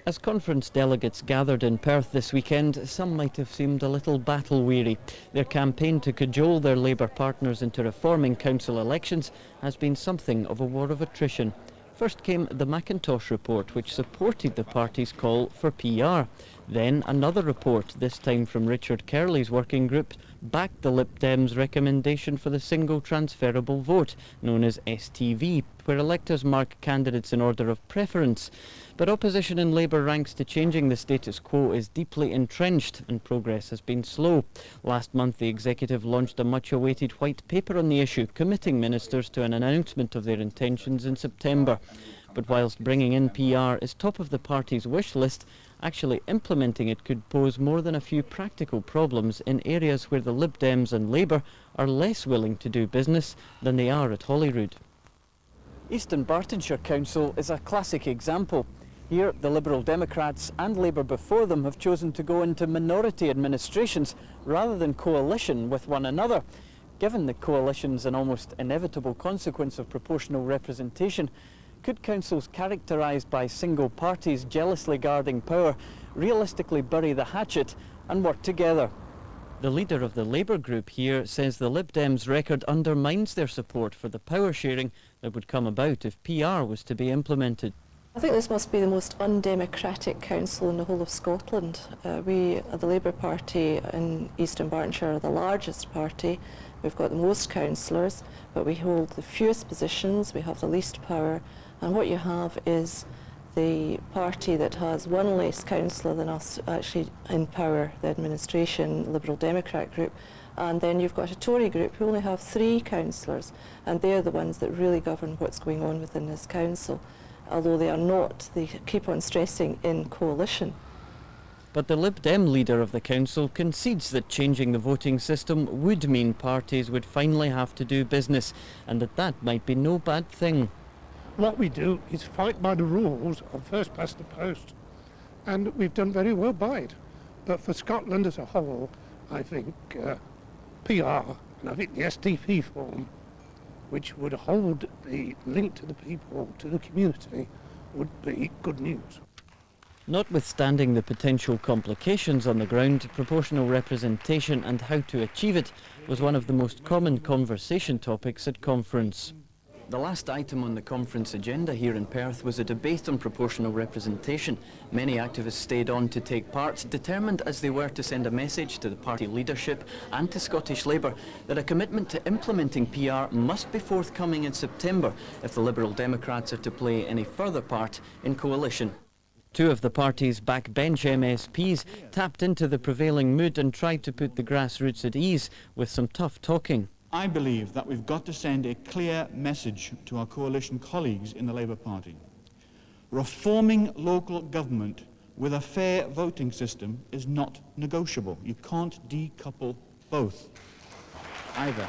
As conference delegates gathered in Perth this weekend, some might have seemed a little battle-weary. Their campaign to cajole their Labour partners into reforming council elections has been something of a war of attrition. First came the Macintosh report, which supported the party's call for PR. Then another report, this time from Richard Kerley's working group, backed the Lib Dems' recommendation for the single transferable vote, known as STV, where electors mark candidates in order of preference. But opposition in Labour ranks to changing the status quo is deeply entrenched, and progress has been slow. Last month, the executive launched a much-awaited white paper on the issue, committing ministers to an announcement of their intentions in September. But whilst bringing in PR is top of the party's wish list, actually implementing it could pose more than a few practical problems in areas where the Lib Dems and Labour are less willing to do business than they are at Holyrood. Eastern Bartonshire Council is a classic example. Here, the Liberal Democrats and Labour before them have chosen to go into minority administrations rather than coalition with one another. Given the coalition's an almost inevitable consequence of proportional representation, could councils characterised by single parties jealously guarding power realistically bury the hatchet and work together? The leader of the Labour group here says the Lib Dems' record undermines their support for the power sharing that would come about if PR was to be implemented. I think this must be the most undemocratic council in the whole of Scotland. We, the Labour Party in Eastern Bartonshire, are the largest party. We've got the most councillors, but we hold the fewest positions, we have the least power, and what you have is the party that has one less councillor than us actually in power, the administration, Liberal Democrat group, and then you've got a Tory group who only have 3 councillors, and they're the ones that really govern what's going on within this council. Although they are not, they keep on stressing in coalition. But the Lib Dem leader of the council concedes that changing the voting system would mean parties would finally have to do business, and that might be no bad thing. What we do is fight by the rules of first past the post, and we've done very well by it. But for Scotland as a whole, I think PR, and I think the STP form, which would hold the link to the people, to the community, would be good news. Notwithstanding the potential complications on the ground, proportional representation and how to achieve it was one of the most common conversation topics at conference. The last item on the conference agenda here in Perth was a debate on proportional representation. Many activists stayed on to take part, determined as they were to send a message to the party leadership and to Scottish Labour that a commitment to implementing PR must be forthcoming in September if the Liberal Democrats are to play any further part in coalition. Two of the party's backbench MSPs tapped into the prevailing mood and tried to put the grassroots at ease with some tough talking. I believe that we've got to send a clear message to our coalition colleagues in the Labour Party. Reforming local government with a fair voting system is not negotiable. You can't decouple both either.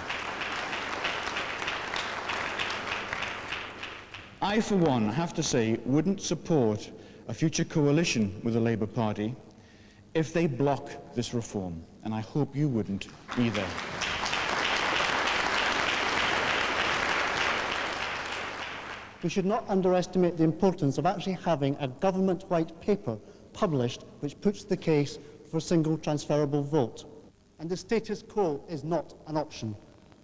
I, for one, have to say, wouldn't support a future coalition with the Labour Party if they block this reform, and I hope you wouldn't either. We should not underestimate the importance of actually having a government white paper published which puts the case for a single transferable vote. And the status quo is not an option.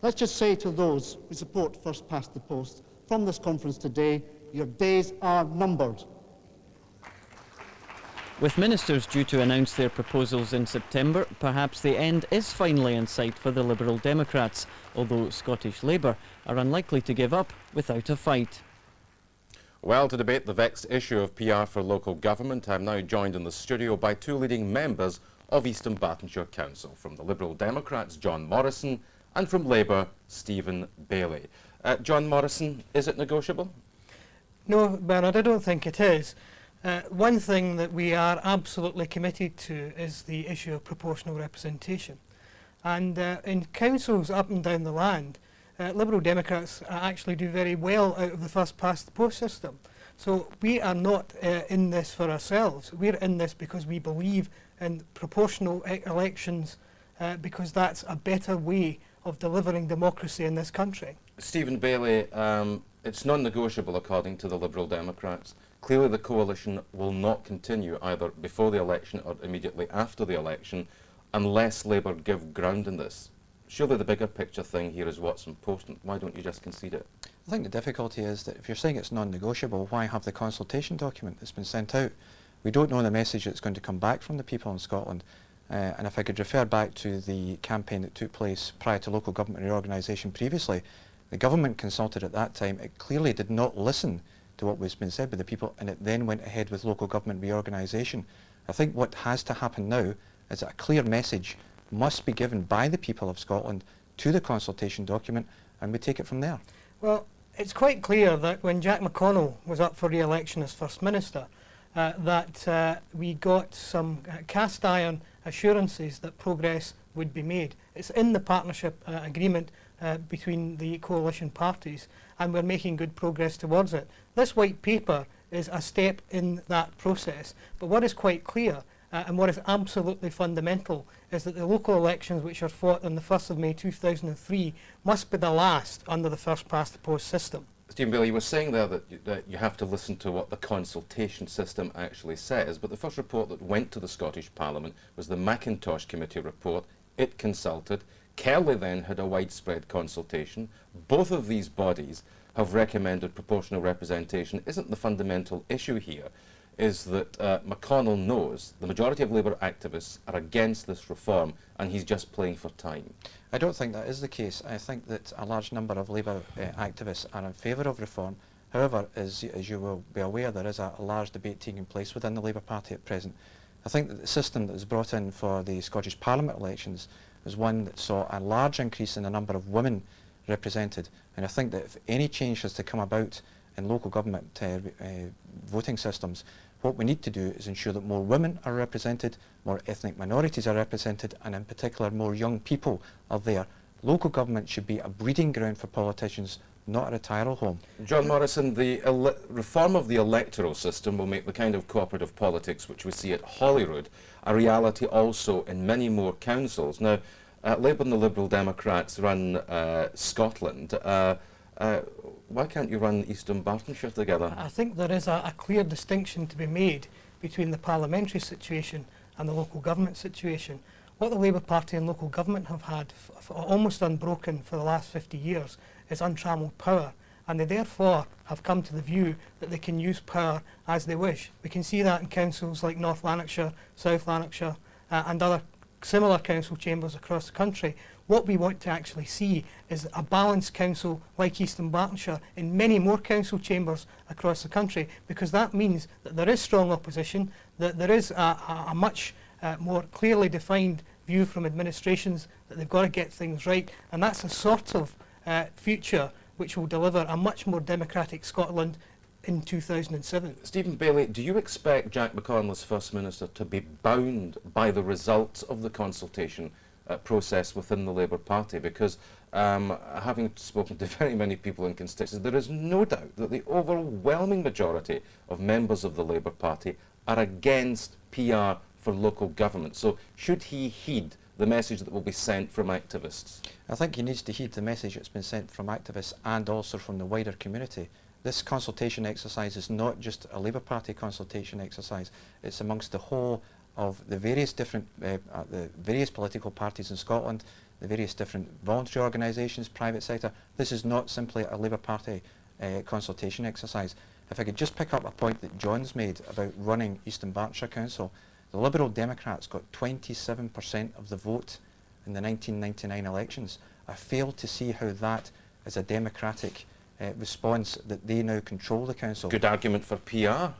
Let's just say to those who support first past the post from this conference today, your days are numbered. With ministers due to announce their proposals in September, perhaps the end is finally in sight for the Liberal Democrats, although Scottish Labour are unlikely to give up without a fight. Well, to debate the vexed issue of PR for local government, I'm now joined in the studio by two leading members of East Bartonshire Council, from the Liberal Democrats, John Morrison, and from Labour, Stephen Bailey. John Morrison, is it negotiable? No, Bernard, I don't think it is. One thing that we are absolutely committed to is the issue of proportional representation. And in councils up and down the land, Liberal Democrats actually do very well out of the first past the post system. So we are not in this for ourselves. We're in this because we believe in proportional elections because that's a better way of delivering democracy in this country. Stephen Bailey, it's non-negotiable according to the Liberal Democrats. Clearly the coalition will not continue either before the election or immediately after the election unless Labour give ground in this. Surely the bigger picture thing here is what's important. Why don't you just concede it? I think the difficulty is that if you're saying it's non-negotiable, why have the consultation document that's been sent out? We don't know the message that's going to come back from the people in Scotland. And if I could refer back to the campaign that took place prior to local government reorganisation previously, the government consulted at that time. It clearly did not listen to what was being said by the people, and it then went ahead with local government reorganisation. I think what has to happen now is that a clear message must be given by the people of Scotland to the consultation document, and we take it from there. Well, it's quite clear that when Jack McConnell was up for re-election as First Minister, that we got some cast iron assurances that progress would be made. It's in the partnership agreement between the coalition parties, and we're making good progress towards it. This white paper is a step in that process, but what is quite clear and what is absolutely fundamental is that the local elections which are fought on the 1st of May 2003 must be the last under the first past the post system. Stephen Bailey, you were saying there that you have to listen to what the consultation system actually says, but the first report that went to the Scottish Parliament was the Mackintosh Committee report. It consulted. Kelly then had a widespread consultation. Both of these bodies have recommended proportional representation. Isn't the fundamental issue here is that McConnell knows the majority of Labour activists are against this reform and he's just playing for time? I don't think that is the case. I think that a large number of Labour activists are in favour of reform. However, as you will be aware, there is a large debate taking place within the Labour Party at present. I think that the system that was brought in for the Scottish Parliament elections was one that saw a large increase in the number of women represented, and I think that if any change has to come about in local government voting systems, what we need to do is ensure that more women are represented, more ethnic minorities are represented, and in particular more young people are there. Local government should be a breeding ground for politicians, not a retirement home. John Morrison, the reform of the electoral system will make the kind of cooperative politics which we see at Holyrood a reality also in many more councils. Now, Labour and the Liberal Democrats run Scotland. Why can't you run Eastern Bartonshire together? I think there is a clear distinction to be made between the parliamentary situation and the local government situation. What the Labour Party and local government have had almost unbroken for the last 50 years is untrammelled power, and they therefore have come to the view that they can use power as they wish. We can see that in councils like North Lanarkshire, South Lanarkshire and other similar council chambers across the country. What we want to actually see is a balanced council like Eastern Bartonshire in many more council chambers across the country, because that means that there is strong opposition, that there is a much more clearly defined view from administrations that they've got to get things right, and that's a sort of future which will deliver a much more democratic Scotland in 2007. Stephen Bailey, do you expect Jack McConnell as First Minister to be bound by the results of the consultation process within the Labour Party? Because having spoken to very many people in constituencies, there is no doubt that the overwhelming majority of members of the Labour Party are against PR for local government. So should he heed the message that will be sent from activists? I think he needs to heed the message that's been sent from activists and also from the wider community. this consultation exercise is not just a Labour Party consultation exercise. It's amongst the whole of the various different the various political parties in Scotland, the various different voluntary organisations, private sector. This is not simply a Labour Party consultation exercise. If I could just pick up a point that John's made about running East and Berkshire Council, the Liberal Democrats got 27% of the vote in the 1999 elections. I fail to see how that is a democratic response that they now control the council. Good argument for PR.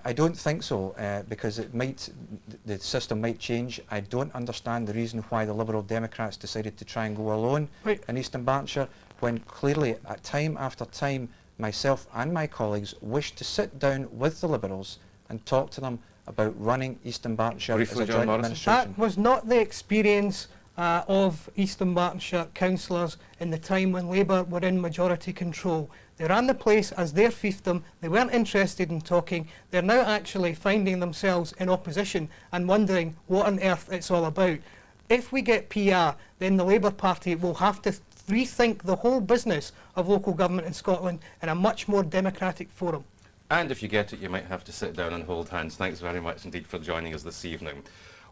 I don't think so, because the system might change. I don't understand the reason why the Liberal Democrats decided to try and go alone in East and Berkshire, when clearly, at time after time, myself and my colleagues wished to sit down with the Liberals and talk to them about running East and Berkshire as a joint administration. That was not the experience of East and Berkshire councillors in the time when Labour were in majority control. They ran the place as their fiefdom. They weren't interested in talking. They're now actually finding themselves in opposition and wondering what on earth it's all about. If we get PR, then the Labour Party will have to rethink the whole business of local government in Scotland in a much more democratic forum. And if you get it, you might have to sit down and hold hands. Thanks very much indeed for joining us this evening.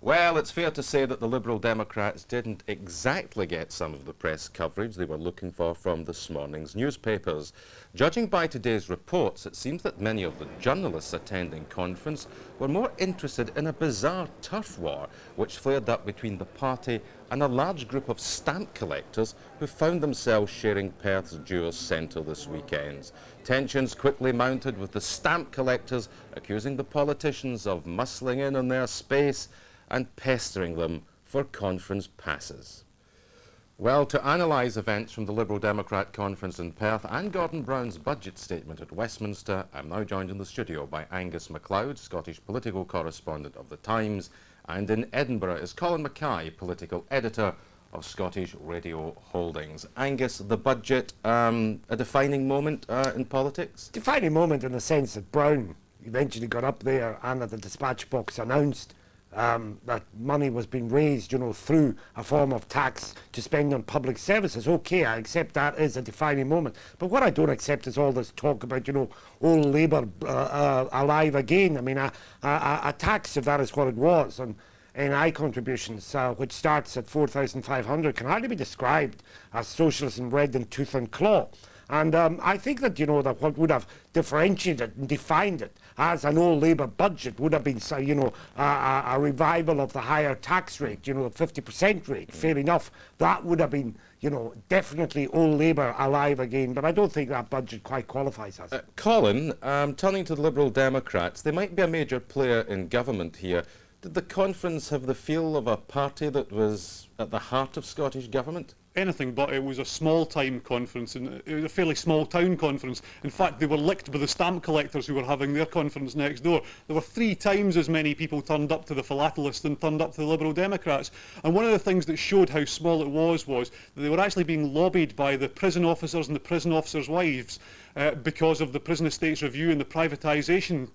Well, it's fair to say that the Liberal Democrats didn't exactly get some of the press coverage they were looking for from this morning's newspapers. Judging by today's reports, it seems that many of the journalists attending conference were more interested in a bizarre turf war which flared up between the party and a large group of stamp collectors who found themselves sharing Perth's Jewers Centre this weekend. Tensions quickly mounted, with the stamp collectors accusing the politicians of muscling in on their space and pestering them for conference passes. Well, to analyse events from the Liberal Democrat conference in Perth and Gordon Brown's budget statement at Westminster, I'm now joined in the studio by Angus MacLeod, Scottish political correspondent of The Times, and in Edinburgh is Colin Mackay, political editor of Scottish Radio Holdings. Angus, the budget, a defining moment in politics? Defining moment in the sense that Brown eventually got up there and at the dispatch box announced that money was being raised, you know, through a form of tax to spend on public services. Okay, I accept that is a defining moment. But what I don't accept is all this talk about, you know, old Labour alive again. I mean, a tax, if that is what it was, on NI contributions, which starts at 4,500, can hardly be described as socialism red in tooth and claw. And I think that, you know, that what would have differentiated and defined it as an old Labour budget would have been, you know, a revival of the higher tax rate, you know, the 50% rate. Fair enough. That would have been, you know, definitely old Labour alive again. But I don't think that budget quite qualifies as it. Colin, turning to the Liberal Democrats, they might be a major player in government here. Did the conference have the feel of a party that was at the heart of Scottish government? Anything but. It was a small-time conference, and it was a fairly small-town conference. In fact, they were licked by the stamp collectors who were having their conference next door. There were 3 times as many people turned up to the Philatelists than turned up to the Liberal Democrats. And one of the things that showed how small it was that they were actually being lobbied by the prison officers and the prison officers' wives because of the Prison Estates Review and the privatisation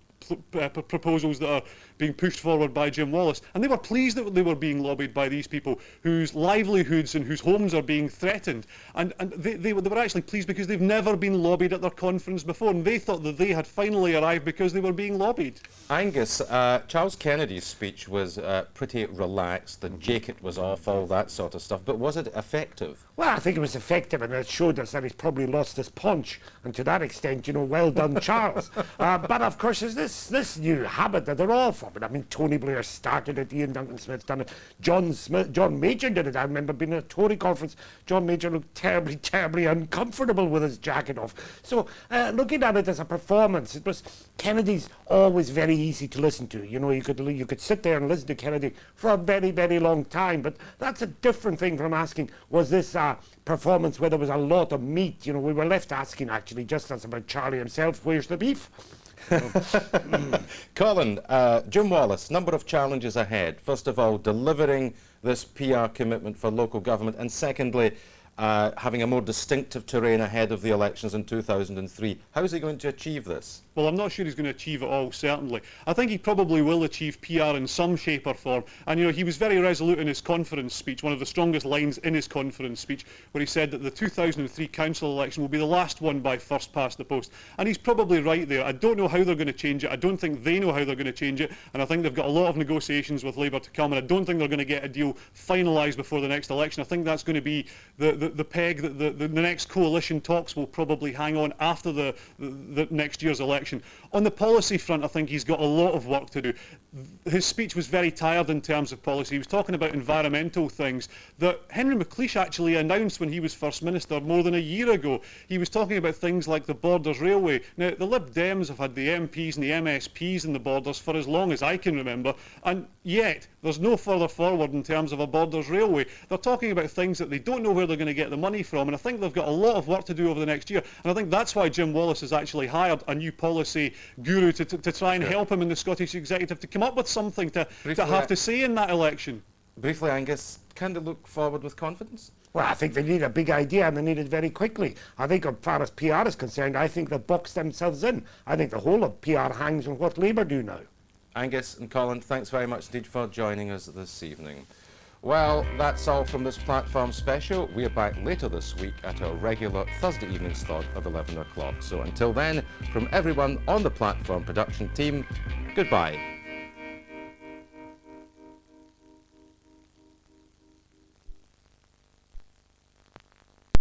proposals that are being pushed forward by Jim Wallace, and they were pleased that they were being lobbied by these people whose livelihoods and whose homes are being threatened, and they were actually pleased because they've never been lobbied at their conference before, and they thought that they had finally arrived because they were being lobbied. Angus, Charles Kennedy's speech was pretty relaxed, the jacket was off, all that sort of stuff, but was it effective? Well, I think it was effective, and it showed us that he's probably lost his punch, and to that extent, you know, well done, Charles. But of course, there's this new habit that they're all for it. I mean, Tony Blair started it, Ian Duncan Smith's done it, John Major did it. I remember being at a Tory conference, John Major looked terribly, terribly uncomfortable with his jacket off. So, looking at it as a performance, it was, Kennedy's always very easy to listen to. You know, you could sit there and listen to Kennedy for a very, very long time, but that's a different thing from asking, was this performance where there was a lot of meat? You know, we were left asking, actually, just as about Charlie himself, where's the beef? Colin, Jim Wallace, number of challenges ahead. First of all, delivering this PR commitment for local government, and secondly, having a more distinctive terrain ahead of the elections in 2003. How is he going to achieve this? Well, I'm not sure he's going to achieve it all, certainly. I think he probably will achieve PR in some shape or form. And, you know, he was very resolute in his conference speech, one of the strongest lines in his conference speech, where he said that the 2003 council election will be the last one by first past the post. And he's probably right there. I don't know how they're going to change it. I don't think they know how they're going to change it. And I think they've got a lot of negotiations with Labour to come. And I don't think they're going to get a deal finalised before the next election. I think that's going to be the peg that the next coalition talks will probably hang on after the next year's election. On the policy front, I think he's got a lot of work to do. His speech was very tired in terms of policy. He was talking about environmental things that Henry McLeish actually announced when he was First Minister more than a year ago. He was talking about things like the Borders Railway. Now, the Lib Dems have had the MPs and the MSPs in the Borders for as long as I can remember, and yet there's no further forward in terms of a Borders Railway. They're talking about things that they don't know where they're going to get the money from, and I think they've got a lot of work to do over the next year. And I think that's why Jim Wallace has actually hired a new policy guru to try and help him in the Scottish Executive to come up with something to have to say in that election. Briefly, Angus, can they look forward with confidence? Well, I think they need a big idea, and they need it very quickly. I think as far as PR is concerned, I think they've boxed themselves in. I think the whole of PR hangs on what Labour do now. Angus and Colin, thanks very much indeed for joining us this evening. Well, that's all from this platform special. We're back later this week at our regular Thursday evening slot of 11 o'clock. So until then, from everyone on the platform production team, goodbye.